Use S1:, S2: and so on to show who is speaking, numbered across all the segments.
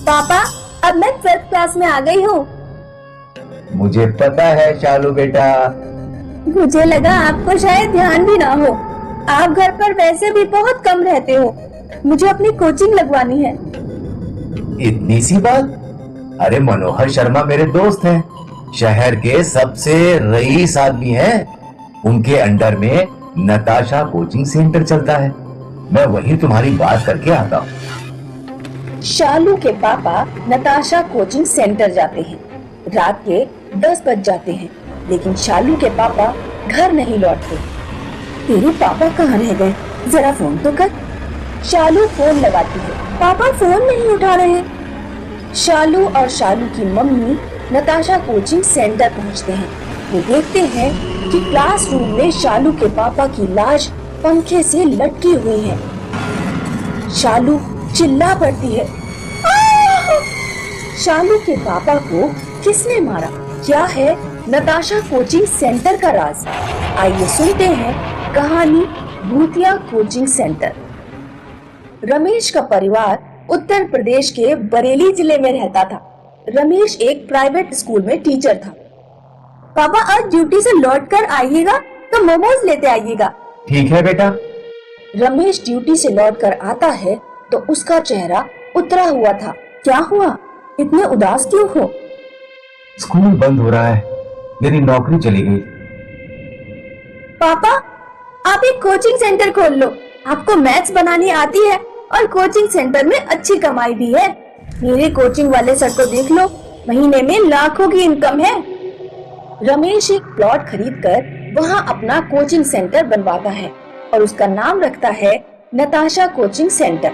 S1: पापा, अब मैं 12th क्लास में आ गई हूँ।
S2: मुझे पता है शालू बेटा।
S1: मुझे लगा आपको शायद ध्यान भी ना हो। आप घर पर वैसे भी बहुत कम रहते हो। मुझे अपनी कोचिंग लगवानी है।
S2: इतनी सी बात? अरे मनोहर शर्मा मेरे दोस्त हैं, शहर के सबसे रईस आदमी हैं। उनके अंडर में नताशा कोचिंग सेंटर चलता है। मैं वही तुम्हारी बात करके आता हूँ।
S1: शालू के पापा नताशा कोचिंग सेंटर जाते हैं। रात के 10 बज जाते हैं, लेकिन शालू के पापा घर नहीं लौटते। तेरे पापा कहाँ रह गए? जरा फोन तो कर। शालू फोन लगाती है। पापा फोन नहीं उठा रहे। शालू और शालू की मम्मी नताशा कोचिंग सेंटर पहुंचते हैं। वो देखते हैं कि क्लासरूम में शालू के पापा की लाश पंखे से लटकी हुई है। शालू चिल्ला पड़ती है, आह! शालू के पापा को किसने मारा? क्या है नताशा कोचिंग सेंटर का राज? आइए सुनते हैं कहानी भूतिया कोचिंग सेंटर। रमेश का परिवार उत्तर प्रदेश के बरेली जिले में रहता था। रमेश एक प्राइवेट स्कूल में टीचर था। पापा, आज ड्यूटी से लौट कर आइएगा तो मोमोज लेते आइएगा।
S2: ठीक है बेटा।
S1: रमेश ड्यूटी से लौट कर आता है तो उसका चेहरा उतरा हुआ था। क्या हुआ? इतने उदास क्यों हो?
S2: स्कूल बंद हो रहा है, मेरी नौकरी चली गई।
S1: पापा, आप एक कोचिंग सेंटर खोल लो। आपको मैथ्स बनानी आती है और कोचिंग सेंटर में अच्छी कमाई भी है। मेरे कोचिंग वाले सर को देख लो, महीने में लाखों की इनकम है। रमेश एक प्लॉट खरीदकर वहाँ अपना कोचिंग सेंटर बनवाता है और उसका नाम रखता है नताशा कोचिंग सेंटर।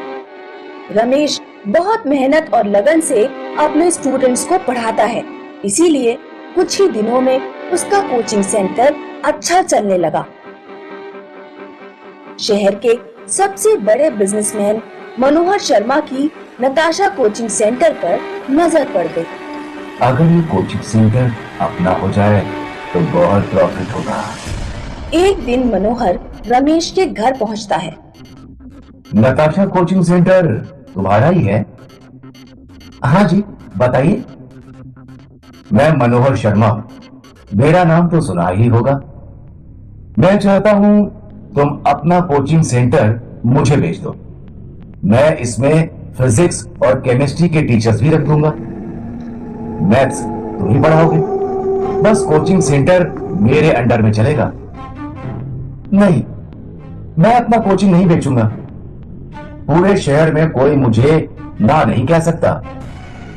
S1: रमेश बहुत मेहनत और लगन से अपने स्टूडेंट्स को पढ़ाता है, इसीलिए कुछ ही दिनों में उसका कोचिंग सेंटर अच्छा चलने लगा। शहर के सबसे बड़े बिजनेसमैन मनोहर शर्मा की नताशा कोचिंग सेंटर पर नजर पड़ गई।
S2: अगर ये कोचिंग सेंटर अपना हो जाए तो बहुत प्रॉफिट होगा।
S1: एक दिन मनोहर रमेश के घर पहुंचता है।
S2: नताशा कोचिंग सेंटर तुम्हारा ही है? हाँ जी, बताइए। मैं मनोहर शर्मा हूँ, मेरा नाम तो सुना ही होगा। मैं चाहता हूँ तुम अपना कोचिंग सेंटर मुझे भेज दो। मैं इसमें फिजिक्स और केमिस्ट्री के टीचर्स भी रख दूंगा। मैथ्स तुम ही पढ़ाओगे। बस कोचिंग सेंटर मेरे अंडर में चलेगा। नहीं, मैं अपना कोचिंग नहीं बेचूंगा। पूरे शहर में कोई मुझे ना नहीं कह सकता।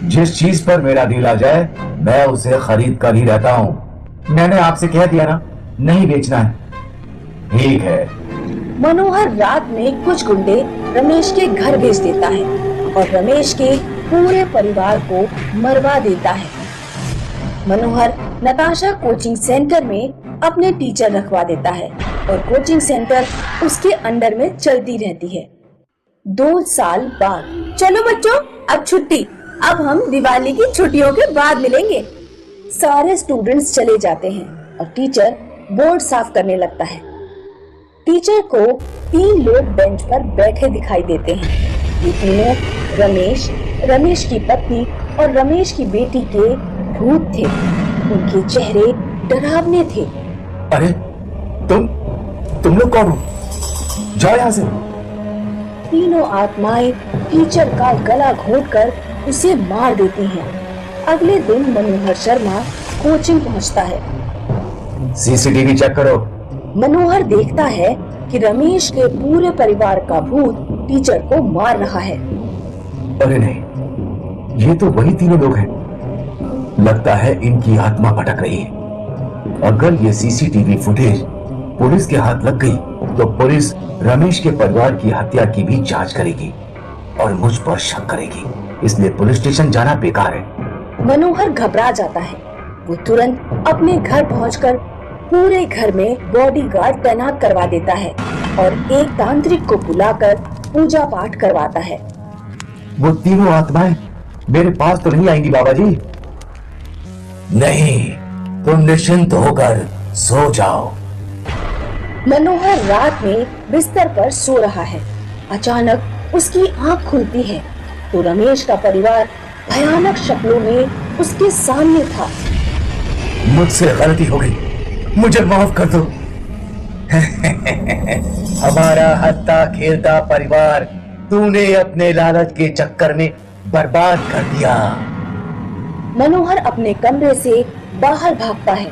S2: जिस चीज पर मेरा दिल आ जाए मैं उसे खरीद कर ही रहता हूं। मैंने आपसे कह दिया ना, नहीं बेचना है। ठीक है।
S1: मनोहर रात में कुछ गुंडे रमेश के घर भेज देता है और रमेश के पूरे परिवार को मरवा देता है। मनोहर नताशा कोचिंग सेंटर में अपने टीचर रखवा देता है और कोचिंग सेंटर उसके अंडर में चलती रहती है। 2 साल बाद, चलो बच्चों, अब छुट्टी। अब हम दिवाली की छुट्टियों के बाद मिलेंगे। सारे स्टूडेंट्स चले जाते हैं और टीचर बोर्ड साफ करने लगता है। टीचर को 3 लोग बेंच पर बैठे दिखाई देते हैं। ये तीनों रमेश, रमेश की पत्नी और रमेश की बेटी के भूत थे। उनके चेहरे डरावने थे।
S2: अरे तुम लोग कौन हो? जाओ यहाँ से।
S1: तीनों आत्माएं टीचर का गला घोंटकर उसे मार देती हैं। अगले दिन मनोहर शर्मा कोचिंग पहुंचता है।
S2: सीसीटीवी चेक करो।
S1: मनोहर देखता है कि रमेश के पूरे परिवार का भूत टीचर को मार रहा है।
S2: अरे नहीं, ये तो वही तीनों लोग हैं। लगता है इनकी आत्मा भटक रही है। अगर ये सीसीटीवी फुटेज पुलिस के हाथ लग गई तो पुलिस रमेश के परिवार की हत्या की भी जांच करेगी और मुझ पर शक करेगी, इसलिए पुलिस स्टेशन जाना बेकार है।
S1: मनोहर घबरा जाता है। वो तुरंत अपने घर पहुंचकर पूरे घर में बॉडीगार्ड तैनात करवा देता है और एक तांत्रिक को बुलाकर पूजा पाठ करवाता है।
S2: वो तीनों आत्माएं मेरे पास तो नहीं आएंगी बाबा जी? नहीं, तुम निश्चिंत होकर सो जाओ।
S1: मनोहर रात में बिस्तर पर सो रहा है। अचानक उसकी आंख खुलती है तो रमेश का परिवार भयानक शक्लों में उसके सामने था।
S2: मुझसे गलती हो गई, मुझे माफ कर दो। हमारा हंसता खेलता परिवार तूने अपने लालच के चक्कर में बर्बाद कर दिया।
S1: मनोहर अपने कमरे से बाहर भागता है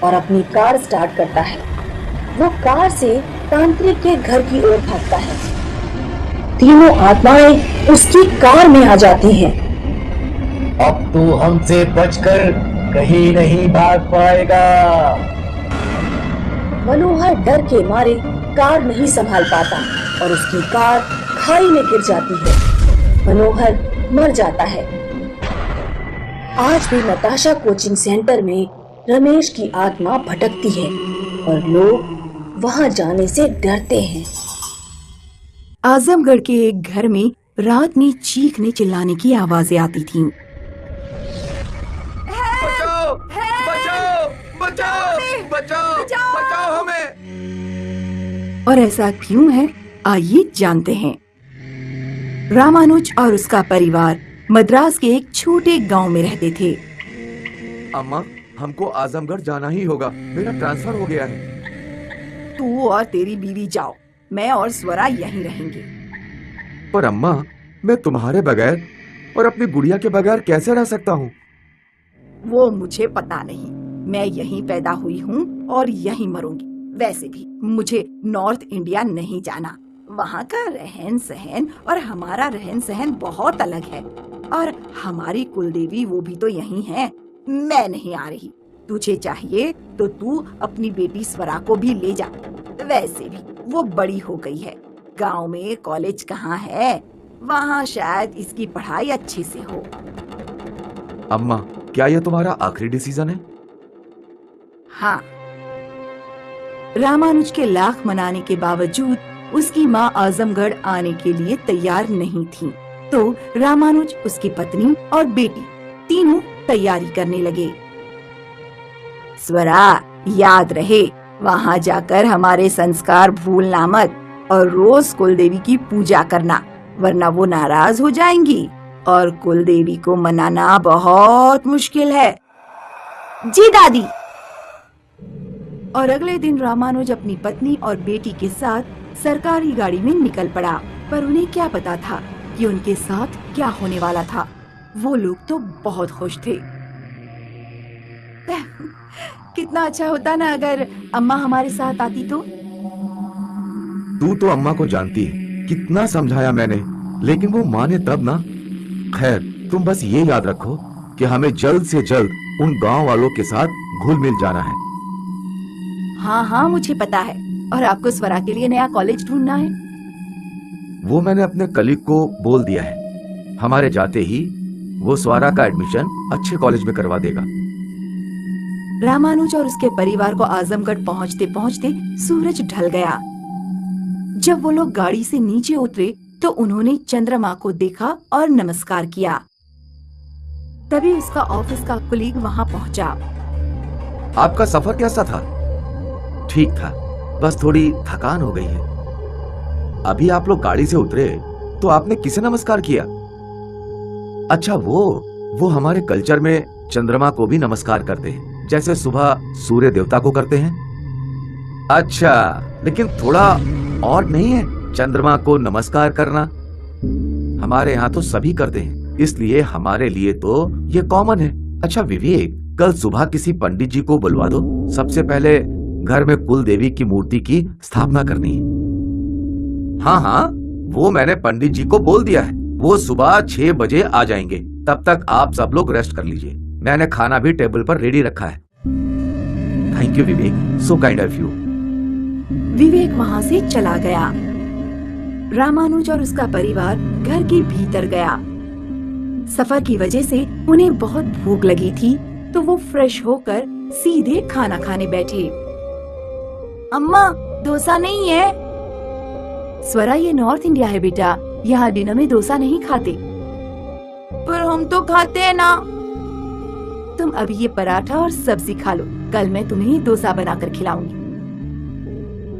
S1: और अपनी कार स्टार्ट करता है। वो कार से तांत्रिक के घर की ओर भागता है। तीनों आत्माएं उसकी कार में आ जाती हैं।
S2: अब तू हमसे बचकर कहीं नहीं भाग पाएगा।
S1: मनोहर डर के मारे कार नहीं संभाल पाता और उसकी कार खाई में गिर जाती है। मनोहर मर जाता है। आज भी नताशा कोचिंग सेंटर में रमेश की आत्मा भटकती है और लोग वहां जाने से डरते हैं।
S3: आजमगढ़ के एक घर में रात में चीखने चिल्लाने की आवाजें आती थीं।
S4: बचाओ बचाओ बचाओ बचाओ बचाओ हमें।
S3: और ऐसा क्यों है, आइए जानते हैं। रामानुज और उसका परिवार मद्रास के एक छोटे गांव में रहते थे।
S4: अम्मा, हमको आजमगढ़ जाना ही होगा, मेरा ट्रांसफर हो गया है।
S3: तू और तेरी बीवी जाओ, मैं और स्वरा यहीं रहेंगे।
S4: पर अम्मा, मैं तुम्हारे बगैर और अपनी गुड़िया के बगैर कैसे रह सकता हूँ?
S3: वो मुझे पता नहीं, मैं यहीं पैदा हुई हूँ और यहीं मरूंगी। वैसे भी मुझे नॉर्थ इंडिया नहीं जाना, वहाँ का रहन सहन और हमारा रहन सहन बहुत अलग है। और हमारी कुलदेवी वो भी तो यहीं है। मैं नहीं आ रही। तुझे चाहिए तो तू अपनी बेटी स्वरा को भी ले जा। वैसे भी वो बड़ी हो गई है। गांव में कॉलेज कहाँ है, वहाँ शायद इसकी पढ़ाई अच्छे से हो।
S4: अम्मा, क्या यह तुम्हारा आखिरी डिसीजन है?
S3: हाँ। रामानुज के लाख मनाने के बावजूद उसकी माँ आजमगढ़ आने के लिए तैयार नहीं थी, तो रामानुज, उसकी पत्नी और बेटी तीनों तैयारी करने लगे। स्वरा, याद रहे वहाँ जाकर हमारे संस्कार भूलना मत और रोज कुलदेवी की पूजा करना, वरना वो नाराज हो जाएंगी और कुलदेवी को मनाना बहुत मुश्किल है। जी दादी। और अगले दिन रामानुज अपनी पत्नी और बेटी के साथ सरकारी गाड़ी में निकल पड़ा, पर उन्हें क्या पता था कि उनके साथ क्या होने वाला था। वो लोग तो बहुत खुश थे। कितना अच्छा होता ना अगर अम्मा हमारे साथ आती तो।
S4: तू तो अम्मा को जानती है, कितना समझाया मैंने, लेकिन वो माने तब ना। खैर, तुम बस ये याद रखो कि हमें जल्द से जल्द उन गांव वालों के साथ घुल मिल जाना है।
S3: हाँ हाँ, मुझे पता है। और आपको स्वरा के लिए नया कॉलेज ढूंढना है।
S4: वो मैंने अपने कलीग को बोल दिया है। हमारे जाते ही वो स्वरा का एडमिशन अच्छे कॉलेज में करवा देगा।
S3: रामानुज और उसके परिवार को आजमगढ़ पहुंचते पहुंचते सूरज ढल गया। जब वो लोग गाड़ी से नीचे उतरे तो उन्होंने चंद्रमा को देखा और नमस्कार किया। तभी उसका ऑफिस का कुलीग वहां पहुंचा।
S4: आपका सफर कैसा था? ठीक था, बस थोड़ी थकान हो गई है। अभी आप लोग गाड़ी से उतरे तो आपने किसे नमस्कार किया? अच्छा, वो हमारे कल्चर में चंद्रमा को भी नमस्कार करते हैं, जैसे सुबह सूर्य देवता को करते हैं। अच्छा, लेकिन थोड़ा और नहीं है चंद्रमा को नमस्कार करना? हमारे यहाँ तो सभी करते हैं, इसलिए हमारे लिए तो ये कॉमन है। अच्छा विवेक, कल सुबह किसी पंडित जी को बुलवा दो। सबसे पहले घर में कुल देवी की मूर्ति की स्थापना करनी है। हाँ हाँ, वो मैंने पंडित जी को बोल दिया है। वो सुबह 6 बजे आ जाएंगे। तब तक आप सब लोग रेस्ट कर लीजिए। मैंने खाना भी टेबल पर रेडी रखा है। Thank you Vivek, so kind of you.
S3: Vivek वहां से चला गया। रामानुज और उसका परिवार घर के भीतर गया। सफर की वजह से उन्हें बहुत भूख लगी थी, तो वो फ्रेश होकर सीधे खाना खाने बैठे। अम्मा, डोसा नहीं है? स्वरा, ये नॉर्थ इंडिया है बेटा, यहाँ डिनर में डोसा नहीं खाते। पर हम तो खाते हैं ना। तुम अभी ये पराठा और सब्जी खा लो, कल मैं तुम्हें डोसा बनाकर खिलाऊंगी।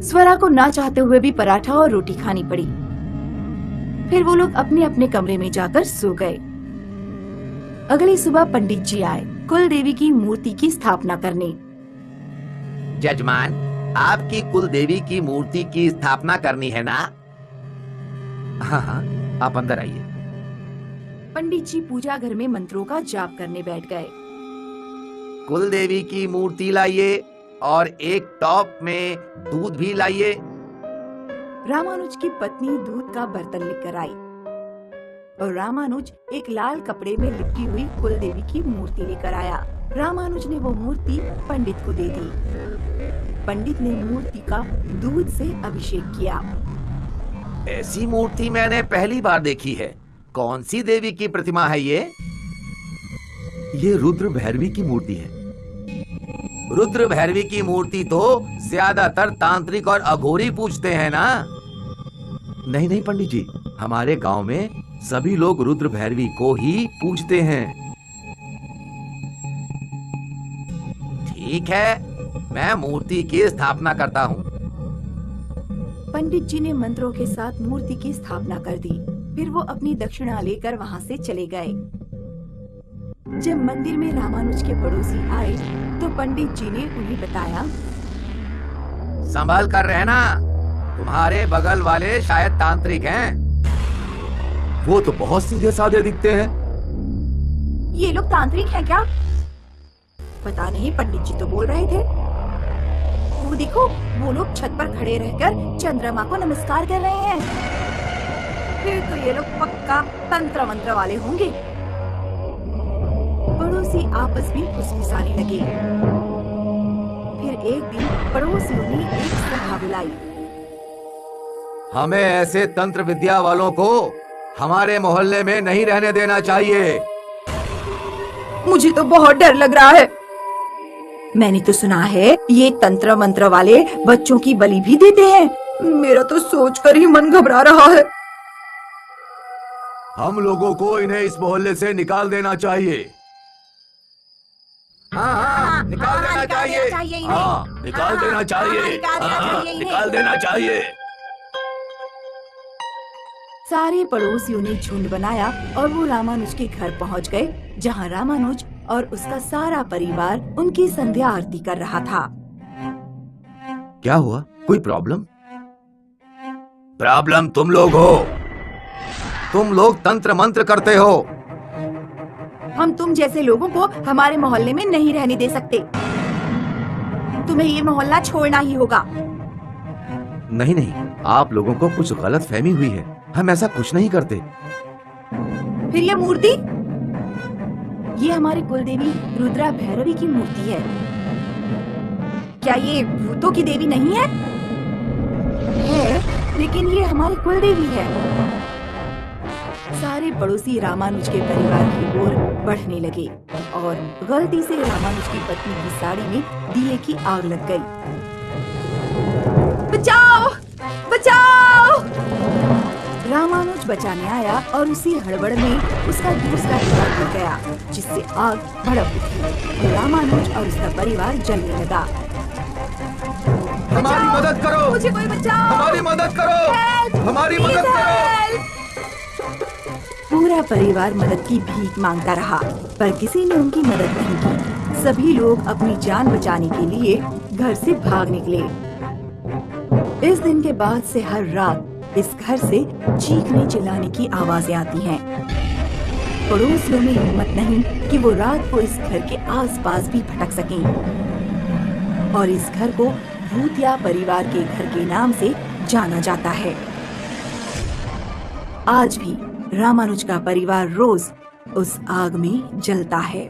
S3: स्वरा को ना चाहते हुए भी पराठा और रोटी खानी पड़ी। फिर वो लोग अपने अपने कमरे में जाकर सो गए। अगली सुबह पंडित जी आए कुल देवी की मूर्ति की स्थापना करने।
S4: जजमान, आपकी कुल देवी की मूर्ति की स्थापना करनी है ना? हाँ हाँ, आप अंदर आइए।
S3: पंडित जी पूजा घर में मंत्रों का जाप करने बैठ गए।
S4: कुल देवी की मूर्ति लाइए और एक टॉप में दूध भी लाइए।
S3: रामानुज की पत्नी दूध का बर्तन लेकर आई और रामानुज एक लाल कपड़े में लिपटी हुई कुल देवी की मूर्ति लेकर आया। रामानुज ने वो मूर्ति पंडित को दे दी। पंडित ने मूर्ति का दूध से अभिषेक किया।
S4: ऐसी मूर्ति मैंने पहली बार देखी है। कौन सी देवी की प्रतिमा है ये? रुद्र भैरवी की मूर्ति है। रुद्र भैरवी की मूर्ति तो ज्यादातर तांत्रिक और अघोरी पूजते हैं ना? नहीं नहीं पंडित जी, हमारे गांव में सभी लोग रुद्र भैरवी को ही पूजते हैं। ठीक है, मैं मूर्ति की स्थापना करता हूँ।
S3: पंडित जी ने मंत्रों के साथ मूर्ति की स्थापना कर दी। फिर वो अपनी दक्षिणा लेकर वहाँ से चले गए। जब मंदिर में रामानुज के पड़ोसी आए तो पंडित जी ने उन्हें बताया,
S4: संभल कर रहना, तुम्हारे बगल वाले शायद तांत्रिक हैं। वो तो बहुत सीधे साधे दिखते हैं।
S3: ये लोग तांत्रिक हैं क्या? पता नहीं, पंडित जी तो बोल रहे थे। वो देखो, वो लोग छत पर खड़े रहकर चंद्रमा को नमस्कार कर रहे हैं। फिर तो ये लोग पक्का तंत्र मंत्र वाले होंगे। पड़ोसी आपस में फुसफुसाने लगे। फिर एक दिन पड़ोसियों ने एक सभा बुलाई।
S4: हमें ऐसे तंत्र विद्या वालों को हमारे मोहल्ले में नहीं रहने देना चाहिए।
S3: मुझे तो बहुत डर लग रहा है। मैंने तो सुना है ये तंत्र मंत्र वाले बच्चों की बलि भी देते हैं। मेरा तो सोचकर ही मन घबरा रहा है।
S4: हम लोगों को इन्हें इस मोहल्ले से निकाल देना चाहिए। हाँ, निकाल देना चाहिए। हाँ, निकाल देना चाहिए। हाँ, निकाल देना चाहिए।
S3: सारे पड़ोसियों ने झुंड बनाया और वो रामानुज के घर पहुंच गए, जहां रामानुज और उसका सारा परिवार उनकी संध्या आरती कर रहा था।
S4: क्या हुआ? कोई प्रॉब्लम? प्रॉब्लम तुम लोग हो। तुम लोग तंत्र मंत्र करते हो।
S3: हम तुम जैसे लोगों को हमारे मोहल्ले में नहीं रहने दे सकते। तुम्हें ये मोहल्ला छोड़ना ही होगा।
S4: नहीं नहीं, आप लोगों को कुछ गलत फहमी हुई है। हम ऐसा कुछ नहीं करते।
S3: फिर ये मूर्ति? ये हमारी कुलदेवी रुद्रा भैरवी की मूर्ति है। क्या ये भूतों की देवी नहीं है? है, लेकिन ये हमारी कुलदेवी है। सारे पड़ोसी रामानुज के परिवार की ओर बढ़ने लगे और गलती से रामानुज की पत्नी की साड़ी में दिए की आग लग गई। बचाओ! बचाओ! रामानुज बचाने आया और उसी हड़बड़ में उसका दूसरा हिस्सा गिर गया, जिससे आग भड़क उठी। रामानुज और उसका परिवार जलने लगा।
S4: हमारी मदद करो!
S3: मुझे कोई बचाओ!
S4: हमारी मदद करो!
S3: Help!
S4: हमारी
S3: Please
S4: मदद करो!
S3: help! पूरा परिवार मदद की भीख मांगता रहा, पर किसी ने उनकी मदद नहीं की। सभी लोग अपनी जान बचाने के लिए घर से भाग निकले। इस दिन के बाद से हर रात इस घर से चीखने चिल्लाने की आवाजें आती हैं। पड़ोसियों में हिम्मत नहीं कि वो रात को इस घर के आसपास भी भटक सकें और इस घर को भूतिया परिवार के घर के नाम से जाना जाता है। आज भी रामानुज का परिवार रोज उस आग में जलता है।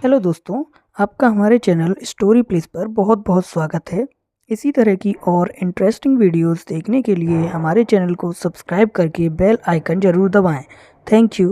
S5: हेलो दोस्तों, आपका हमारे चैनल स्टोरी प्लीज पर बहुत बहुत स्वागत है। इसी तरह की और इंटरेस्टिंग वीडियोस देखने के लिए हमारे चैनल को सब्सक्राइब करके बेल आइकन जरूर दबाएं। Thank you.